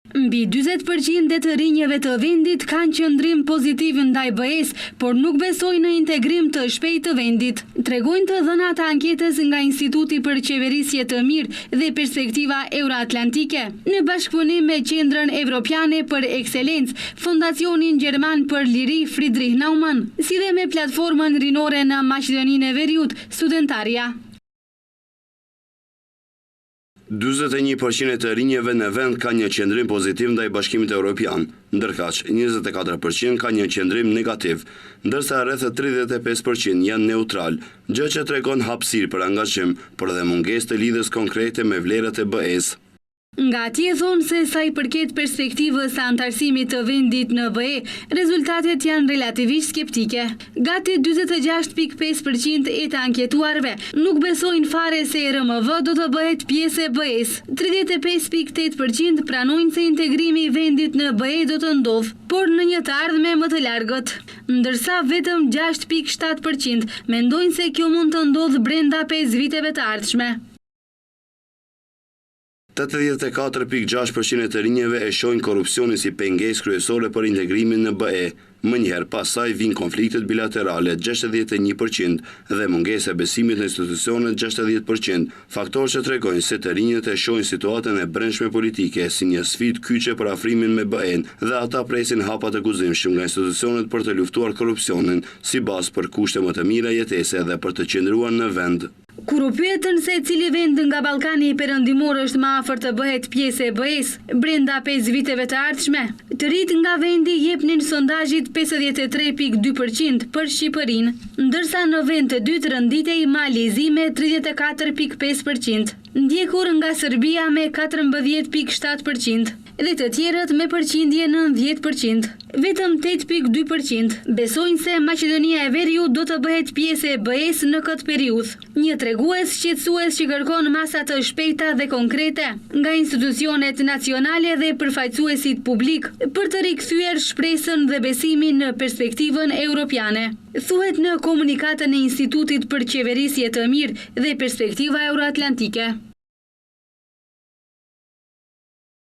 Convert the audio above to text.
Mbi 40% të rinjeve të vendit kanë qëndrim pozitiv ndaj BE-s, por nuk besojnë në integrim të shpejtë të vendit. Tregojnë të dhënat anketës nga Instituti për Qeverisje të Mirë dhe Perspektiva Euroatlantike, në bashkëpunim me Qendrën Evropiane për Ekselencë, Fondacionin Gjerman për Liri Friedrich Naumann, si dhe me platformën rinore në Maqedoninë e Veriut, Studentaria. 41% të rinjeve në vend ka një qëndrim pozitiv ndaj Bashkimit Evropian, ndërkaq 24% ka një qëndrim negativ, ndërsa rreth 35% janë neutral, gjë që tregon hapësirë për angazhim, por edhe mungesë të lidhjes konkrete me vlerat e BE-s. Nga atje thonë se sa i përket perspektivës së antarësimit të vendit në BE, rezultatet janë relativisht skeptike. Gati 46.5% e të anketuarve nuk besojnë fare se RMV do të bëhet pjesë e BE-s. 35.8% pranojnë se integrimi i vendit në BE do të ndodhë, por në një të ardhme më të largët. Ndërsa vetëm 6.7% mendojnë se kjo mund të ndodhë brenda 5 viteve të ardhshme. 84.6% të rinjeve e shohin korrupsionin si pengesë kryesore për integrimin në BE. Më njëherë pasaj vinë konfliktet bilaterale 61% dhe mungesa e besimit në institucionet 60%, faktorë që tregojnë se të rinjët e shohin situatën e brendshme politike si një sfidë kyçe për afrimin me BE-n dhe ata presin hapa të guzimshëm nga institucionet për të luftuar korrupsionin si bazë për kushte më të mira jetese dhe për të qëndruar në vend. Kur u pyetën se cili vend nga Ballkani perëndimor është më afër të bëhet pjesë e BE-s brenda 5 viteve të ardhshme, të rit nga vendi jepnin sondazhit 53.2% për Shqipërinë, ndërsa në vend të dytë rënditej Malizi me 34.5%, ndjekur nga Serbia me 14.7% dhe të tjerët me përqindje në 10%. Vetëm 8.2% besojnë se Maqedonia e Veriut do të bëhet pjesë e BE-s në këtë periudhë. Një tregues shqetësues që kërkon masa të shpejta dhe konkrete nga institucionet nacionale dhe përfaqësuesit publik për të rikthyer shpresën dhe besimin në perspektivën europiane. Thuhet në komunikatën e Institutit për Qeverisje të Mirë dhe Perspektiva Euroatlantike.